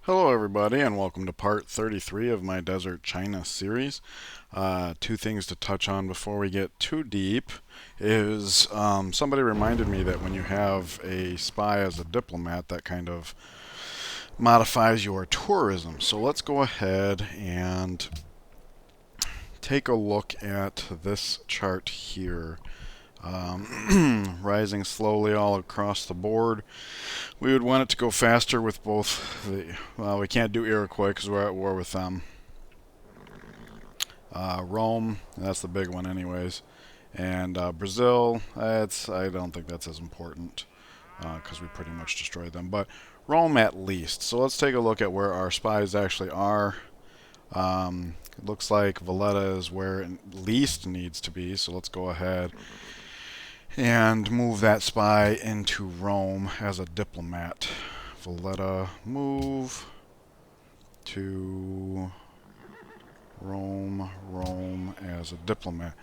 Hello, everybody, and welcome to part 33 of my Desert China series. Two things to touch on before we get too deep is somebody reminded me that when you have a spy as a diplomat, that kind of modifies your tourism. So let's go ahead and take a look at this chart here. Rising slowly all across the board. We would want it to go faster with both the. Well, we can't do Iroquois because we're at war with them. Rome, that's the big one, anyways. And Brazil, that's I don't think that's as important because we pretty much destroyed them. But Rome at least. So let's take a look at where our spies actually are. It looks like Valletta is where it least needs to be. So let's go ahead and move that spy into Rome as a diplomat. Valletta, move to Rome as a diplomat.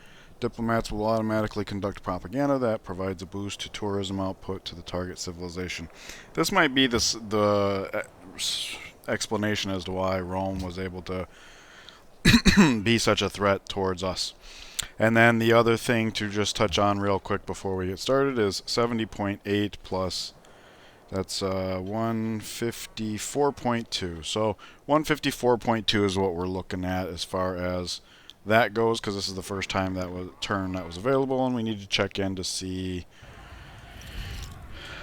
Diplomats will automatically conduct propaganda that provides a boost to tourism output to the target civilization. This might be the explanation as to why Rome was able to be such a threat towards us. And then the other thing to just touch on real quick before we get started is 70.8 plus, that's 154.2. So 154.2 is what we're looking at as far as that goes, because this is the first time that was turn that was available, and we need to check in to see.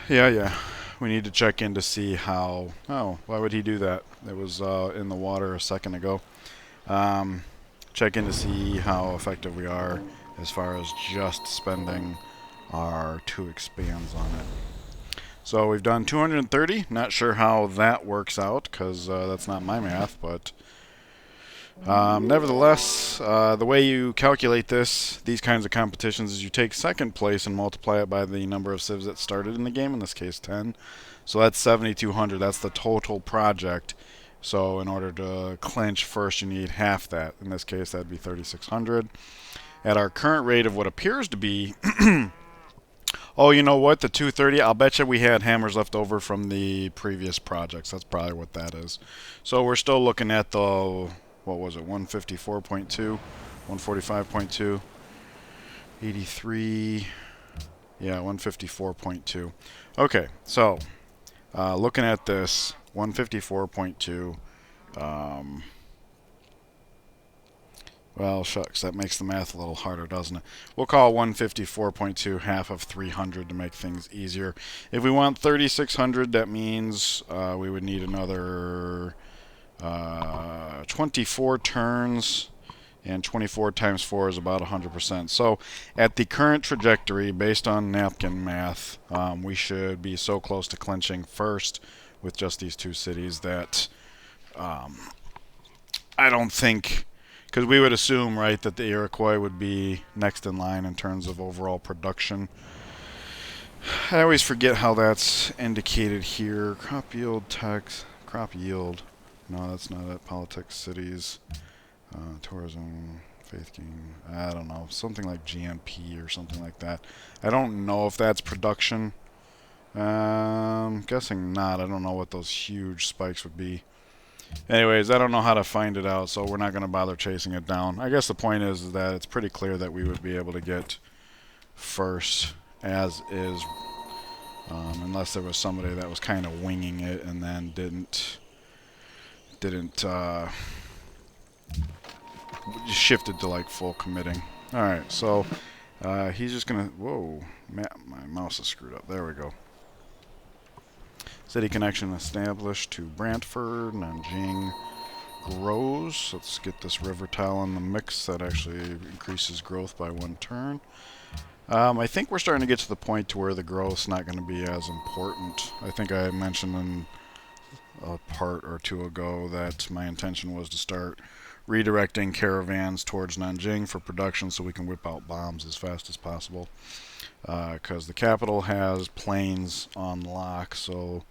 Yeah. We need to check in to see how. Oh, why would he do that? It was in the water a second ago. Um, Check in to see how effective we are as far as just spending our 2 expands on it. So we've done 230. Not sure how that works out because that's not my math, but nevertheless, the way you calculate these kinds of competitions, is you take second place and multiply it by the number of civs that started in the game, in this case 10. So that's 7,200. That's the total project. So in order to clinch first, you need half that. In this case, that'd be 3,600. At our current rate of what appears to be, oh, you know what? The 230, I'll bet you we had hammers left over from the previous projects. That's probably what that is. So we're still looking at the, what was it, 154.2, 145.2, 83, yeah, 154.2. Okay, so looking at this, 154.2. Well, shucks, that makes the math a little harder, doesn't it? We'll call 154.2 half of 300 to make things easier. If we want 3,600, that means we would need another 24 turns, and 24 times 4 is about 100%. So at the current trajectory, based on napkin math, we should be so close to clinching first with just these 2 cities that I don't think, because we would assume, right, that the Iroquois would be next in line in terms of overall production. I always forget how that's indicated here. Crop yield tax, crop yield. No, that's not it. Politics, cities, tourism, faith gain. I don't know. Something like GMP or something like that. I don't know if that's production. Guessing not. I don't know what those huge spikes would be. Anyways, I don't know how to find it out, so we're not going to bother chasing it down. I guess the point is that it's pretty clear that we would be able to get first as is, unless there was somebody that was kind of winging it and then didn't shifted to like full committing. All right, so he's just gonna. Whoa, my mouse is screwed up. There we go. City connection established to Brantford. Nanjing grows. Let's get this river tile in the mix. That actually increases growth by 1 turn. I think we're starting to get to the point to where the growth's not going to be as important. I think I mentioned in a part or 2 ago that my intention was to start redirecting caravans towards Nanjing for production so we can whip out bombs as fast as possible. Because the capital has planes on lock, so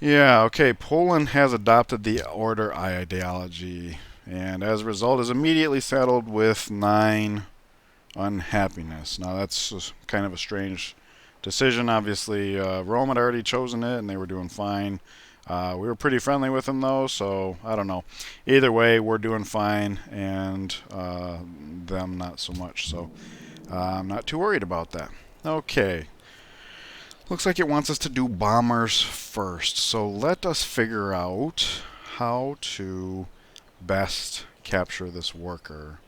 yeah, okay. Poland has adopted the order ideology, and as a result, is immediately saddled with 9 unhappiness. Now, that's kind of a strange decision. Obviously, Rome had already chosen it, and they were doing fine. We were pretty friendly with them though, so I don't know. Either way, we're doing fine, and them not so much. So I'm not too worried about that. Okay. Looks like it wants us to do bombers first. So let us figure out how to best capture this worker.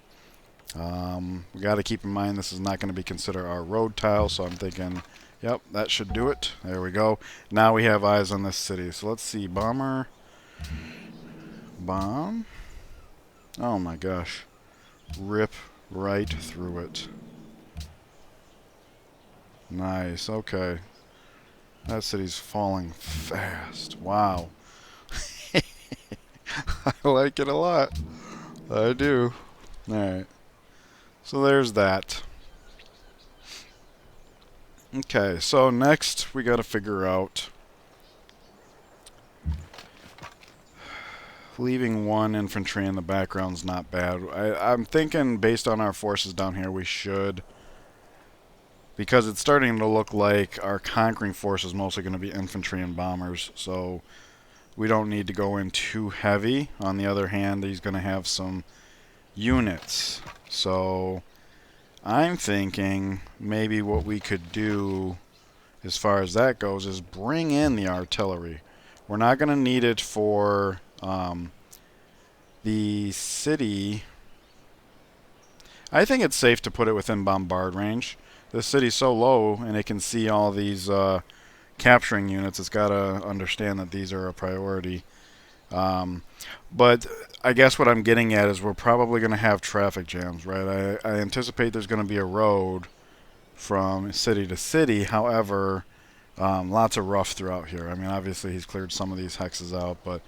We got to keep in mind this is not going to be considered our road tile, so I'm thinking, yep, that should do it. There we go. Now we have eyes on this city. So let's see, bomber, bomb. Oh my gosh. Rip right through it. Nice, okay. That city's falling fast. Wow. I like it a lot. I do. Alright. So there's that. Okay, so next we gotta figure out leaving one infantry in the background's not bad. I'm thinking based on our forces down here we should, because it's starting to look like our conquering force is mostly going to be infantry and bombers, so we don't need to go in too heavy. On the other hand, he's going to have some units, so I'm thinking maybe what we could do as far as that goes is bring in the artillery. We're not going to need it for the city. I think it's safe to put it within bombard range. This city's so low and it can see all these capturing units, it's got to understand that these are a priority. But I guess what I'm getting at is we're probably going to have traffic jams, right? I anticipate there's going to be a road from city to city. However, lots of rough throughout here. I mean, obviously he's cleared some of these hexes out, but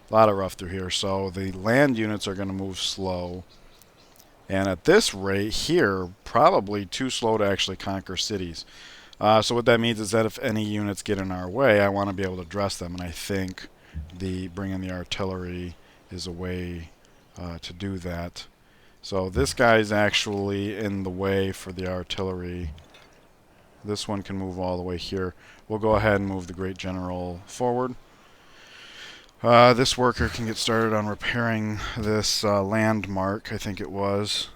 a lot of rough through here. So the land units are going to move slow. And at this rate here, probably too slow to actually conquer cities. So what that means is that if any units get in our way, I want to be able to address them. And I think bringing the artillery is a way to do that. So this guy's actually in the way for the artillery. This one can move all the way here. We'll go ahead and move the Great General forward. This worker can get started on repairing this landmark, I think it was.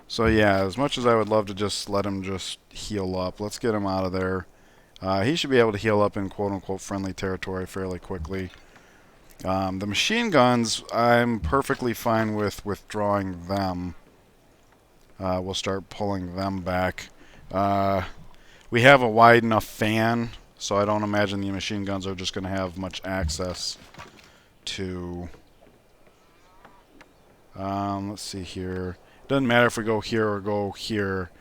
So yeah, as much as I would love to just let him just heal up, let's get him out of there. He should be able to heal up in quote-unquote friendly territory fairly quickly. The machine guns, I'm perfectly fine with withdrawing them. We'll start pulling them back. We have a wide enough fan, so I don't imagine the machine guns are just going to have much access to... let's see here. Doesn't matter if we go here or go here.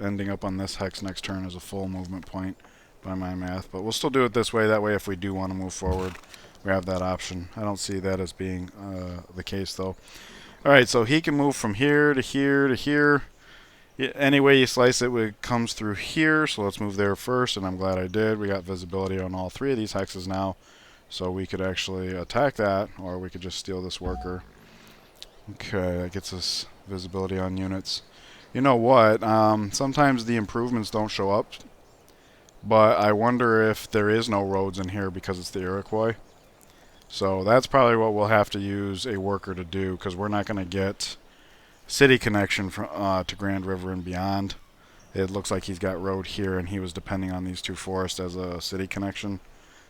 Ending up on this hex next turn is a full movement point by my math. But we'll still do it this way. That way if we do want to move forward, we have that option. I don't see that as being the case though. Alright, so he can move from here to here to here. Any way you slice it, it comes through here. So let's move there first, and I'm glad I did. We got visibility on all three of these hexes now. So we could actually attack that, or we could just steal this worker. Okay, that gets us visibility on units. You know what? Sometimes the improvements don't show up, but I wonder if there is no roads in here because it's the Iroquois. So that's probably what we'll have to use a worker to do, because we're not going to get city connection from, to Grand River and beyond. It looks like he's got road here, and he was depending on these two forests as a city connection.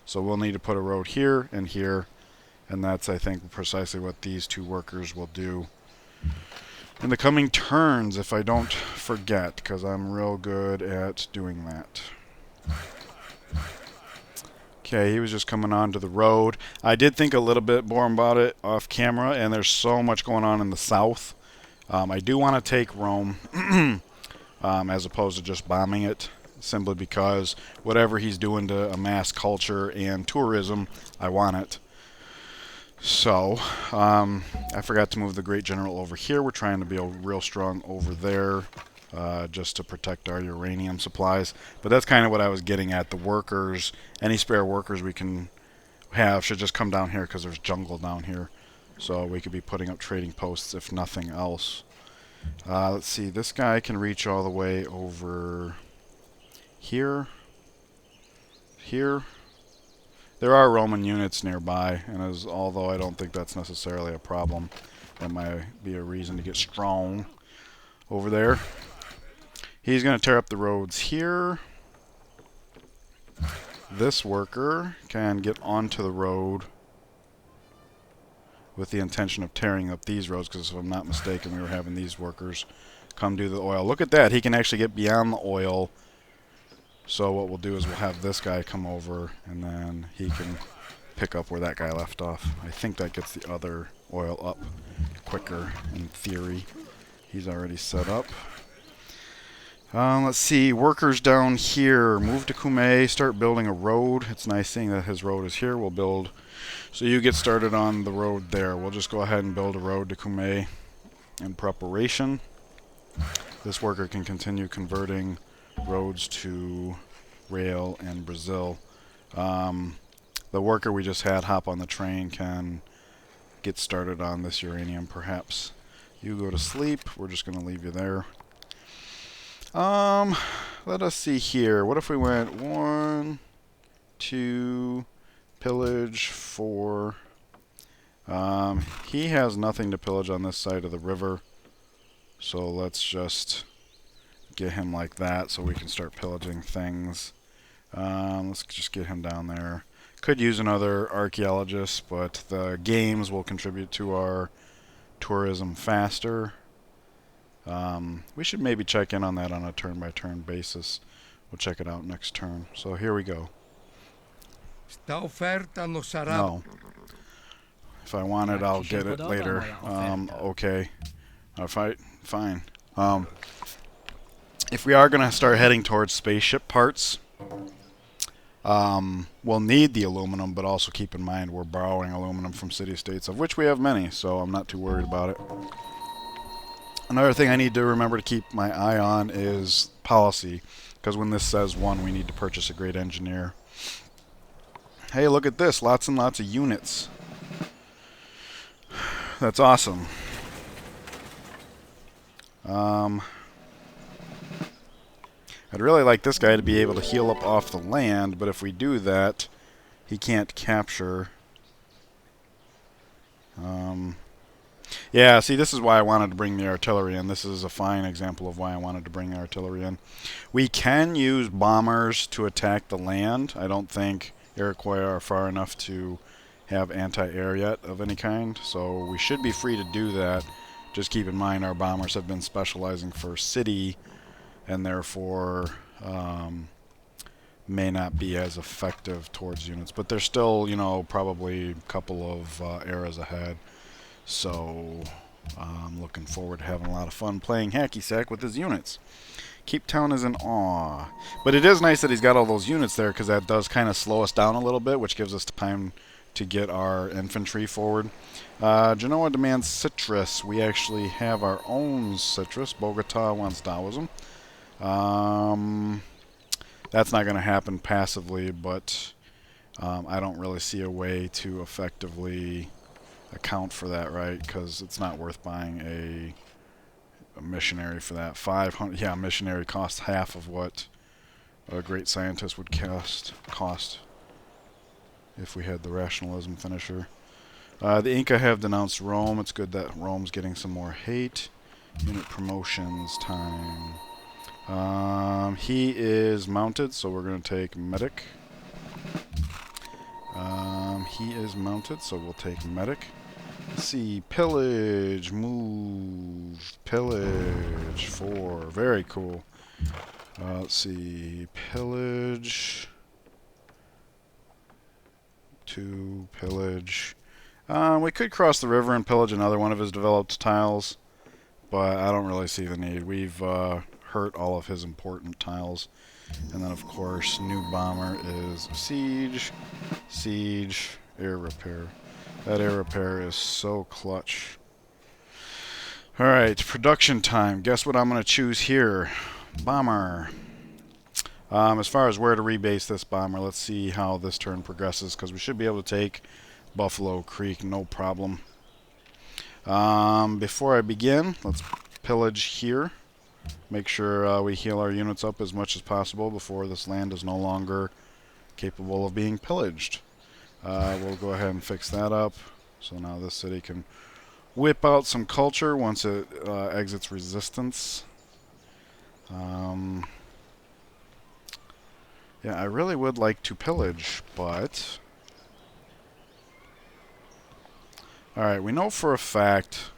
So we'll need to put a road here and here, and that's, I think, precisely what these two workers will do in the coming turns, if I don't forget, because I'm real good at doing that. Okay, he was just coming onto the road. I did think a little bit more about it off camera, and there's so much going on in the south. I do want to take Rome as opposed to just bombing it, simply because whatever he's doing to amass culture and tourism, I want it. So, I forgot to move the Great General over here. We're trying to be real strong over there, just to protect our uranium supplies. But that's kind of what I was getting at. The workers, any spare workers we can have should just come down here, because there's jungle down here. So we could be putting up trading posts if nothing else. Let's see, this guy can reach all the way over here. Here. There are Roman units nearby, and although I don't think that's necessarily a problem, that might be a reason to get strong over there. He's going to tear up the roads here. This worker can get onto the road with the intention of tearing up these roads, because if I'm not mistaken, we were having these workers come do the oil. Look at that. He can actually get beyond the oil. So what we'll do is we'll have this guy come over, and then he can pick up where that guy left off. I think that gets the other oil up quicker, in theory. He's already set up. Let's see, workers down here. Move to Cumae, start building a road. It's nice seeing that his road is here. We'll build, so you get started on the road there. We'll just go ahead and build a road to Cumae in preparation. This worker can continue converting roads to rail in Brazil. The worker we just had hop on the train can get started on this uranium, perhaps. You go to sleep. We're just going to leave you there. Let us see here. What if we went 1, 2, pillage, 4. He has nothing to pillage on this side of the river. So let's just get him like that so we can start pillaging things. Let's just get him down there. Could use another archaeologist, but the games will contribute to our tourism faster. We should maybe check in on that on a turn-by-turn basis. We'll check it out next turn. So here we go. No. If I want it, I'll get it later. Okay. Fine. If we are going to start heading towards spaceship parts, we'll need the aluminum, but also keep in mind we're borrowing aluminum from city-states, of which we have many, so I'm not too worried about it. Another thing I need to remember to keep my eye on is policy, because when this says 1, we need to purchase a great engineer. Hey, look at this. Lots and lots of units. That's awesome. I'd really like this guy to be able to heal up off the land, but if we do that, he can't capture. Yeah, see, this is why I wanted to bring the artillery in. This is a fine example of why I wanted to bring the artillery in. We can use bombers to attack the land. I don't think Iroquois are far enough to have anti-air yet of any kind, so we should be free to do that. Just keep in mind our bombers have been specializing for city, and therefore may not be as effective towards units. But they're still, you know, probably a couple of eras ahead. So I'm looking forward to having a lot of fun playing hacky sack with his units. Keep Town is in awe. But it is nice that he's got all those units there, because that does kind of slow us down a little bit, which gives us time to get our infantry forward. Genoa demands citrus. We actually have our own citrus. Bogota wants Taoism. That's not going to happen passively, but I don't really see a way to effectively account for that, right? Because it's not worth buying a missionary for that. 500, yeah, missionary costs half of what a great scientist would cost if we had the rationalism finisher. The Inca have denounced Rome. It's good that Rome's getting some more hate. Unit promotions time. He is mounted, so we're going to take medic. He is mounted, so we'll take medic. Let's see, pillage, move, pillage, 4, very cool. Let's see, pillage, 2, pillage. We could cross the river and pillage another one of his developed tiles, but I don't really see the need. We've hurt all of his important tiles. And then, of course, new bomber is siege, siege, air repair. That air repair is so clutch. Alright, production time. Guess what I'm going to choose here? Bomber. As far as where to rebase this bomber, let's see how this turn progresses, because we should be able to take Buffalo Creek, no problem. Before I begin, let's pillage here. Make sure we heal our units up as much as possible before this land is no longer capable of being pillaged. We'll go ahead and fix that up. So now this city can whip out some culture once it exits resistance. Yeah, I really would like to pillage, but... Alright, we know for a fact...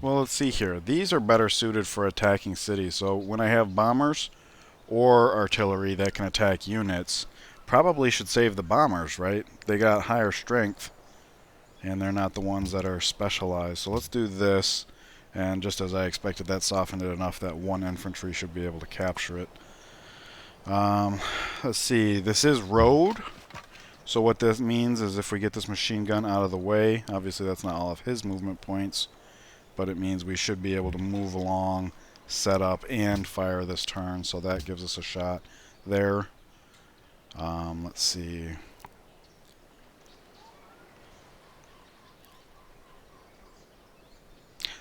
Well, let's see here. These are better suited for attacking cities. So when I have bombers or artillery that can attack units, probably should save the bombers, right? They got higher strength, and they're not the ones that are specialized. So let's do this, and just as I expected, that softened it enough that one infantry should be able to capture it. Let's see, this is road. So what this means is if we get this machine gun out of the way, obviously that's not all of his movement points, but it means we should be able to move along, set up, and fire this turn. So that gives us a shot there. Let's see.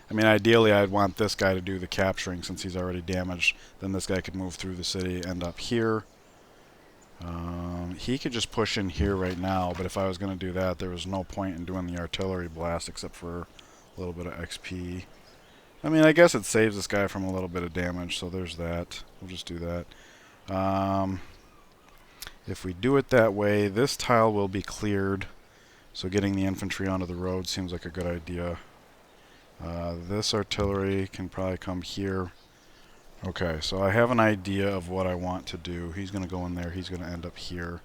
I mean, ideally I'd want this guy to do the capturing since he's already damaged. Then this guy could move through the city, end up here. He could just push in here right now, but if I was going to do that, there was no point in doing the artillery blast except for a little bit of XP. I mean, I guess it saves this guy from a little bit of damage, so there's that. We'll just do that. If we do it that way, this tile will be cleared, so getting the infantry onto the road seems like a good idea. This artillery can probably come here. Okay, so I have an idea of what I want to do. He's going to go in there. He's going to end up here.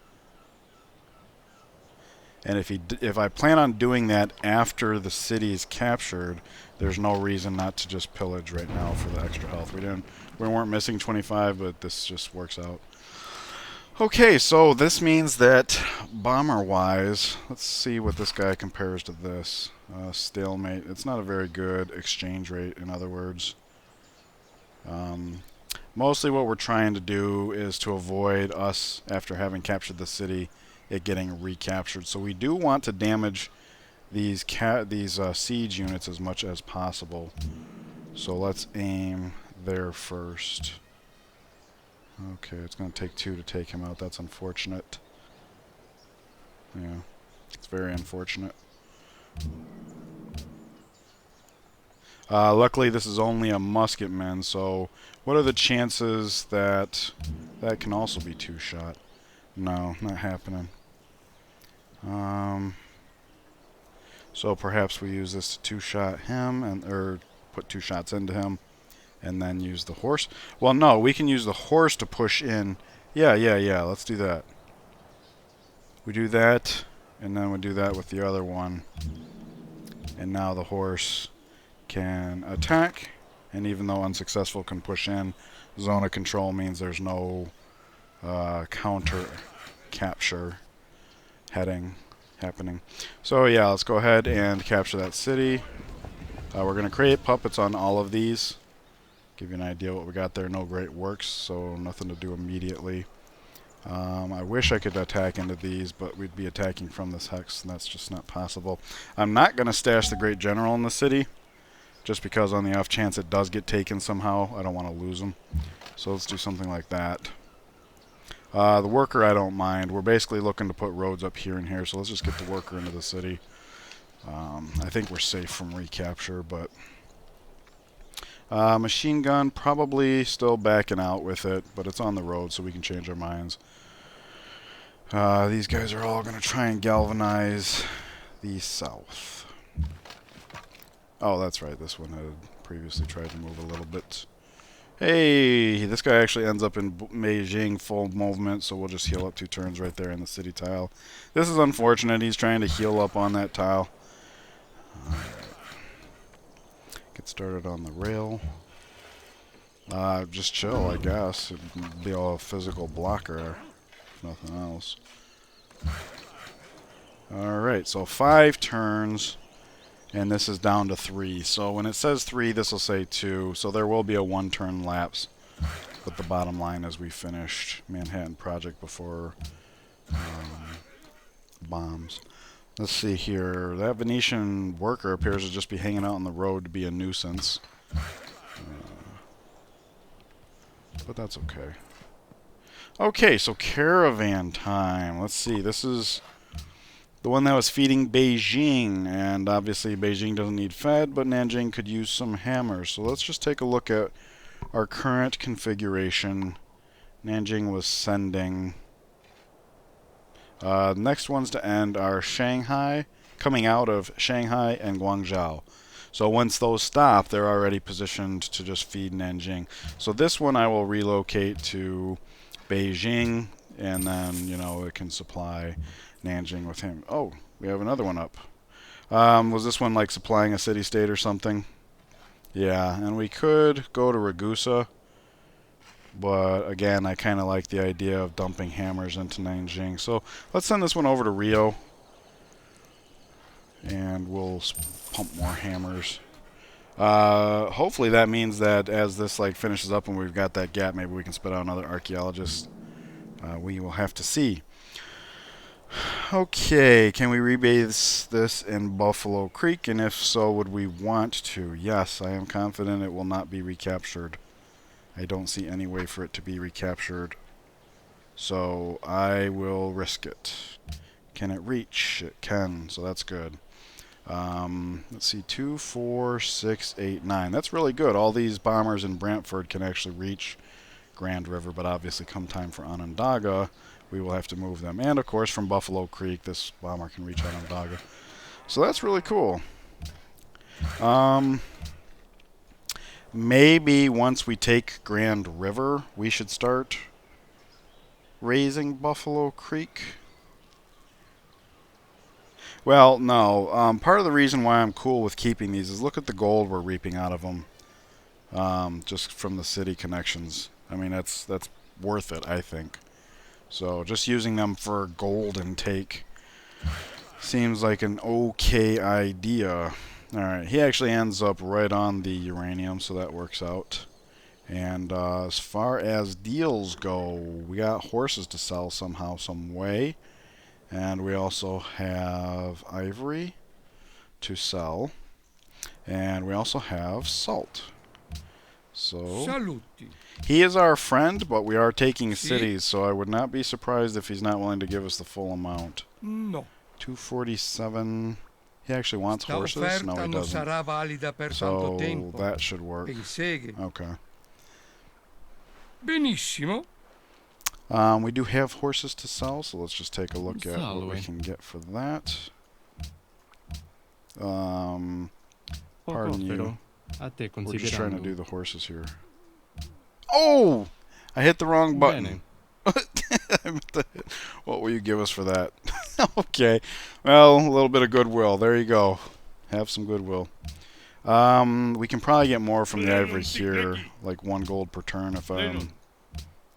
And if I plan on doing that after the city is captured, there's no reason not to just pillage right now for the extra health. We weren't missing 25, but this just works out. Okay, so this means that bomber-wise, let's see what this guy compares to this. Stalemate. It's not a very good exchange rate, in other words. Mostly what we're trying to do is to avoid us, after having captured the city, it getting recaptured. So we do want to damage these siege units as much as possible. So let's aim there first. Okay, it's going to take 2 to take him out. That's unfortunate. Yeah, it's very unfortunate. Luckily, this is only a musketman, so what are the chances that that can also be 2-shot? No, not happening. So perhaps we use this to 2-shot him, or put 2 shots into him, and then use the horse. Well, no, we can use the horse to push in. Yeah, let's do that. We do that, and then we do that with the other one. And now the horse can attack, and even though unsuccessful, can push in. Zone of control means there's no counter capture heading happening. So yeah, let's go ahead and capture that city. We're going to create puppets on all of these. Give you an idea what we got there. No great works, so nothing to do immediately. I wish I could attack into these, but we'd be attacking from this hex, and that's just not possible. I'm not going to stash the Great General in the city, just because on the off chance it does get taken somehow, I don't want to lose him. So let's do something like that. The worker I don't mind. We're basically looking to put roads up here and here, so let's just get the worker into the city. I think we're safe from recapture, but... machine gun, probably still backing out with it, but it's on the road, so we can change our minds. These guys are all going to try and galvanize the south. Oh, that's right. This one had previously tried to move a little bit. Hey, this guy actually ends up in Beijing full movement, so we'll just heal up 2 turns right there in the city tile. This is unfortunate. He's trying to heal up on that tile. Get started on the rail. Just chill, I guess. It'd be all a physical blocker, if nothing else. Alright, so 5 turns, and this is down to 3. So when it says 3, this will say 2. So there will be a 1-turn lapse. But the bottom line is we finished Manhattan Project before bombs. Let's see here. That Venetian worker appears to just be hanging out on the road to be a nuisance. But that's okay. Okay, so caravan time. Let's see. This is the one that was feeding Beijing, and obviously Beijing doesn't need fed, but Nanjing could use some hammers. So let's just take a look at our current configuration. Nanjing was sending. Next ones to end are Shanghai, coming out of Shanghai and Guangzhou. So once those stop, they're already positioned to just feed Nanjing. So this one I will relocate to Beijing, and then, you know, it can supply Nanjing with him. Oh, we have another one up. Was this one like supplying a city-state or something? Yeah, and we could go to Ragusa, but again, I kind of like the idea of dumping hammers into Nanjing. So let's send this one over to Rio, and we'll pump more hammers. Hopefully that means that as this like finishes up and we've got that gap, maybe we can spit out another archaeologist. We will have to see. Okay, can we rebase this in Buffalo Creek? And if so, would we want to? Yes, I am confident it will not be recaptured. I don't see any way for it to be recaptured. So I will risk it. Can it reach? It can, so that's good. Let's see, 2, 4, 6, 8, 9. That's really good. All these bombers in Brantford can actually reach Grand River, but obviously come time for Onondaga, we will have to move them. And of course from Buffalo Creek, this bomber can reach Onondaga. So that's really cool. Maybe once we take Grand River, we should start raising Buffalo Creek. Well, no. Part of the reason why I'm cool with keeping these is look at the gold we're reaping out of them. Just from the city connections. I mean, that's worth it, I think. So just using them for gold intake seems like an okay idea. Alright, he actually ends up right on the uranium, so that works out. And as far as deals go, we got horses to sell somehow, some way. And we also have ivory to sell. And we also have salt. So Saluti. he is our friend, but we are taking Si. cities, so I would not be surprised if he's not willing to give us the full amount. No. 247. He actually wants Sta horses? offerta No, he non doesn't. sarà valida per tanto So tempo. that should work. Penseghe. Okay. Benissimo. We do have horses to sell, so let's just take a look at what we can get for that. Pardon you. A te We're just trying to do considerando. the horses here. Oh! I hit the wrong button. What will you give us for that? Okay. Well, a little bit of goodwill. There you go. Have some goodwill. We can probably get more from the ivory here. Like 1 gold per turn if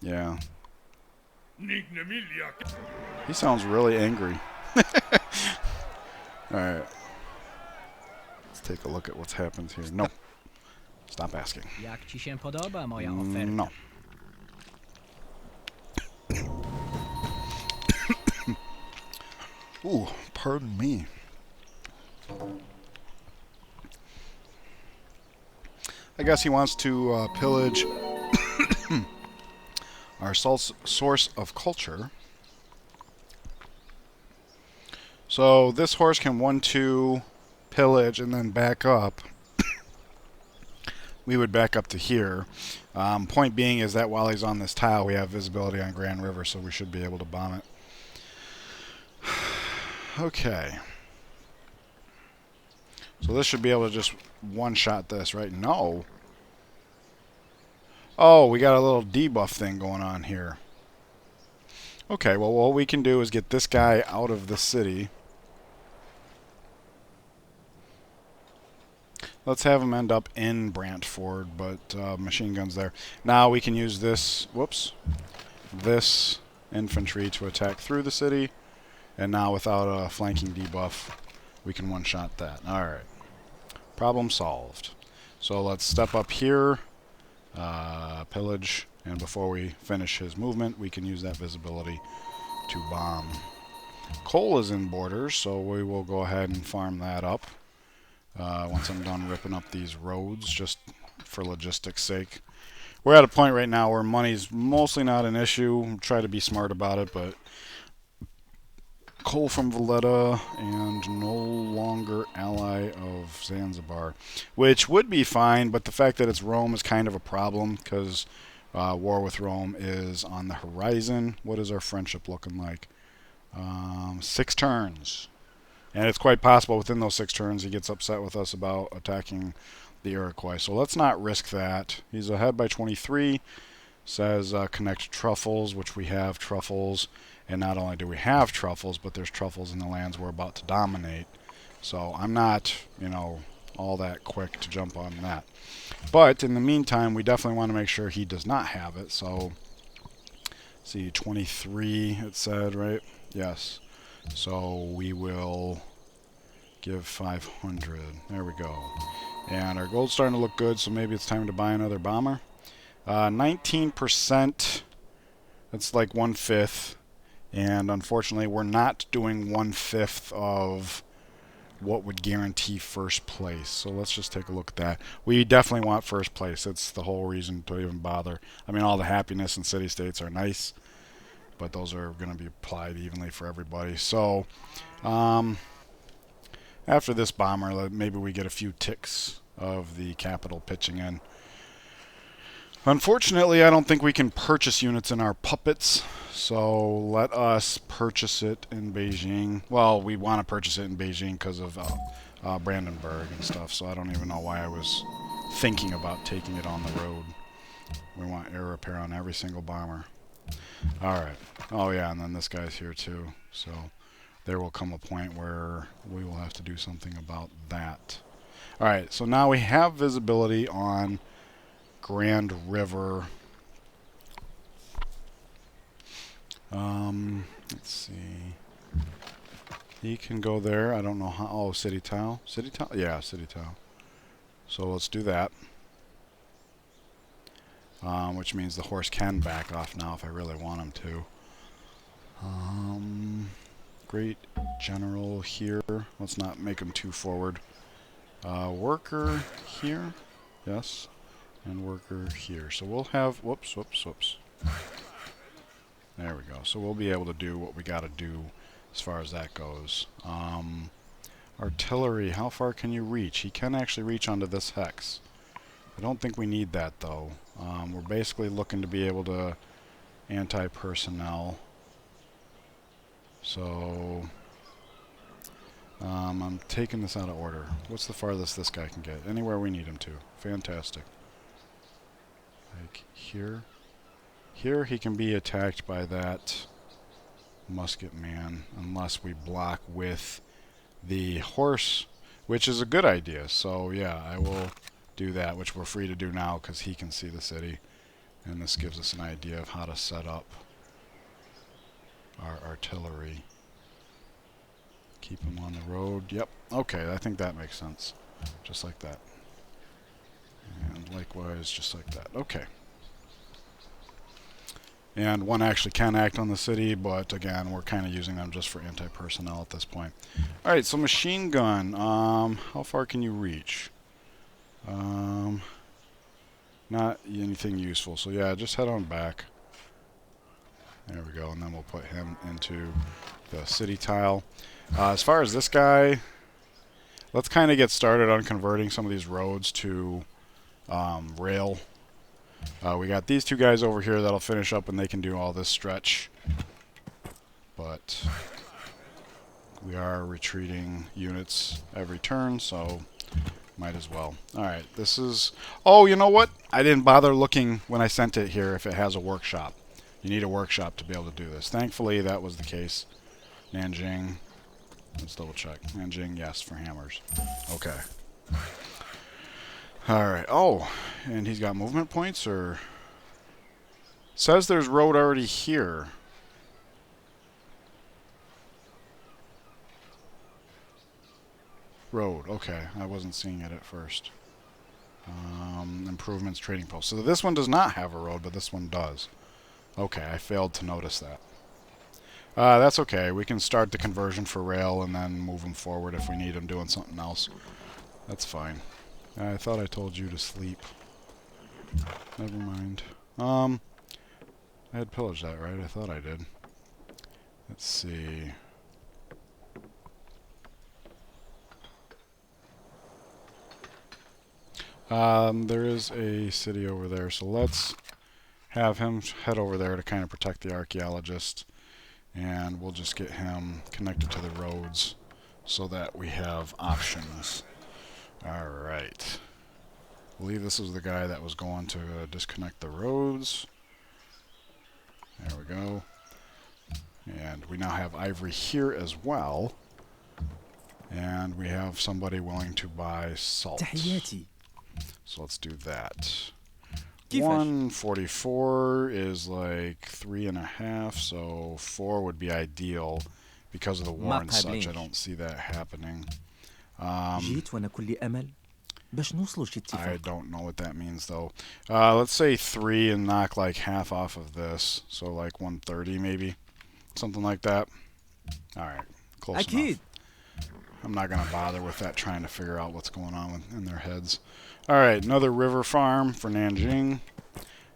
yeah. He sounds really angry. Alright. Let's take a look at what's happened here. No. Stop asking. Jak ci się podoba moja oferta? No. Ooh, pardon me. I guess he wants to pillage our source of culture. So this horse can 1-2 pillage and then back up. We would back up to here. Point being is that while he's on this tile, we have visibility on Grand River, so we should be able to bomb it. Okay. So this should be able to just one-shot this, right? No. Oh, we got a little debuff thing going on here. Okay, well, what we can do is get this guy out of the city. Let's have him end up in Brantford, but machine guns there. Now we can use this, whoops, this infantry to attack through the city. And now without a flanking debuff, we can one-shot that. Alright. Problem solved. So let's step up here, pillage, and before we finish his movement, we can use that visibility to bomb. Coal is in borders, so we will go ahead and farm that up. Once I'm done ripping up these roads, just for logistics sake. we're at a point right now where money's mostly not an issue. Try to be smart about it, but coal from Valletta and no longer ally of Zanzibar, which would be fine, but the fact that it's Rome is kind of a problem because war with Rome is on the horizon. What is our friendship looking like? 6 turns. And it's quite possible within those 6 turns he gets upset with us about attacking the Iroquois. So let's not risk that. He's ahead by 23. Says connect truffles, which we have truffles. And not only do we have truffles, but there's truffles in the lands we're about to dominate. So I'm not, all that quick to jump on that. But in the meantime, we definitely want to make sure he does not have it. So, see, 23 it said, right? Yes. So we will give 500. There we go. And our gold's starting to look good, so maybe it's time to buy another bomber. 19%. That's like 1/5. And unfortunately, we're not doing 1/5 of what would guarantee first place. So let's just take a look at that. We definitely want first place. That's the whole reason to even bother. I mean, all the happiness and city-states are nice, but those are going to be applied evenly for everybody. So after this bomber, maybe we get a few ticks of the capital pitching in. Unfortunately, I don't think we can purchase units in our puppets, so let us purchase it in Beijing. Well, we want to purchase it in Beijing because of Brandenburg and stuff, so I don't even know why I was thinking about taking it on the road. We want air repair on every single bomber. Alright. Oh yeah, and then this guy's here too, so there will come a point where we will have to do something about that. Alright, so now we have visibility on Grand River. Let's see. He can go there. I don't know how. Oh, City Tile. City Tile? Yeah, City Tile. So let's do that. Which means the horse can back off now if I really want him to. Great General here. Let's not make him too forward. Worker here. Yes. And worker here. So we'll have, whoops. There we go. So we'll be able to do what we got to do as far as that goes. Artillery, how far can you reach? He can actually reach onto this hex. I don't think we need that though. We're basically looking to be able to anti-personnel. So I'm taking this out of order. What's the farthest this guy can get? Anywhere we need him to. Fantastic. Like here. Here he can be attacked by that musket man unless we block with the horse, which is a good idea. So yeah, I will do that, which we're free to do now because he can see the city. And this gives us an idea of how to set up our artillery. Keep him on the road. Yep. Okay, I think that makes sense. Just like that. And likewise, just like that. Okay. And one actually can act on the city, but again, we're kind of using them just for anti-personnel at this point. Alright, so machine gun. How far can you reach? Not anything useful. So yeah, just head on back. There we go, and then we'll put him into the city tile. As far as this guy, let's kind of get started on converting some of these roads to rail. We got these two guys over here that'll finish up and they can do all this stretch. But we are retreating units every turn, so might as well. Alright, this is... Oh, you know what? I didn't bother looking when I sent it here if it has a workshop. You need a workshop to be able to do this. Thankfully, that was the case. Nanjing. Let's double check. Nanjing, yes, for hammers. Okay. Alright. Oh, and he's got movement points, or... Says there's road already here. Road. Okay, I wasn't seeing it at first. Improvements, trading post. So this one does not have a road, but this one does. Okay, I failed to notice that. That's okay. We can start the conversion for rail and then move them forward if we need them doing something else. That's fine. I thought I told you to sleep. Never mind. I had pillaged that, right? I thought I did. Let's see. There is a city over there, so let's have him head over there to kind of protect the archaeologist, and we'll just get him connected to the roads so that we have options. Alright. I believe this is the guy that was going to disconnect the roads. There we go. And we now have ivory here as well. And we have somebody willing to buy salt. تحياتي. So let's do that. كيفاش؟ 144 is like 3.5, so 4 would be ideal because of the war and such. I قابلينش. don't see that happening. جيت وأنا كل أمل باش نوصلوا لشي I اتفاق. don't know what that means though. Let's say 3 and knock like half off of this, so like 130 maybe, something like that. All right, close أكيد. enough. I'm not gonna bother with that, trying to figure out what's going on in their heads. All right, another river farm for Nanjing.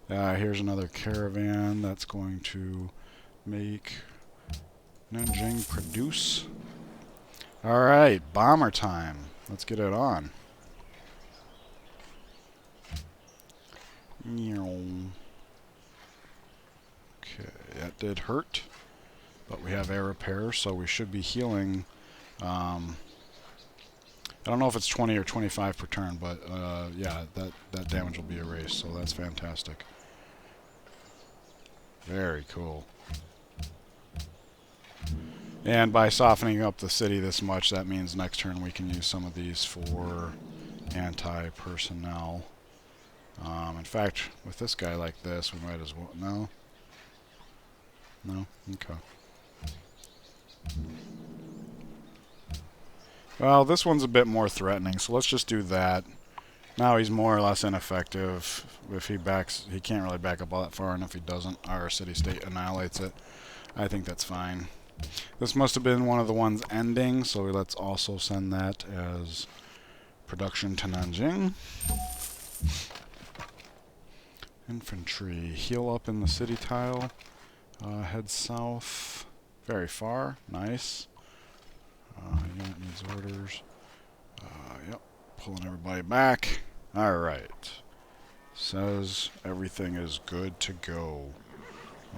Here's another caravan that's going to make Nanjing produce. All right, bomber time. Let's get it on. Okay, that did hurt, but we have air repair, so we should be healing. I don't know if it's 20 or 25 per turn, but yeah, that damage will be erased, so that's fantastic. Very cool. And by softening up the city this much, that means next turn we can use some of these for anti-personnel. In fact, with this guy like this, we might as well... No? No? Okay. Well, this one's a bit more threatening, so let's just do that. Now he's more or less ineffective. If he backs, he can't really back up all that far, and if he doesn't, our city-state annihilates it. I think that's fine. This must have been one of the ones ending, so let's also send that as production to Nanjing. Infantry, heal up in the city tile. Head south. Very far. Nice. Unit needs orders. Yep. Pulling everybody back. Alright. Says everything is good to go.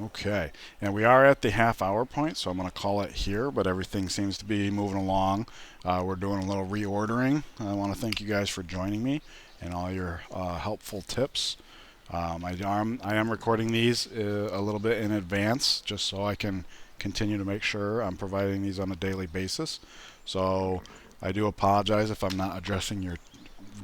Okay. And we are at the half-hour point, so I'm going to call it here, but everything seems to be moving along. We're doing a little reordering. I want to thank you guys for joining me and all your helpful tips. I am recording these a little bit in advance just so I can continue to make sure I'm providing these on a daily basis. So I do apologize if I'm not addressing your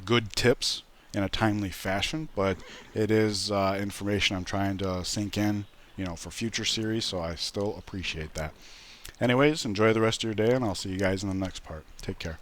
good tips in a timely fashion, but it is information I'm trying to sink in, you know, for future series, so I still appreciate that. Anyways, enjoy the rest of your day, and I'll see you guys in the next part. Take care.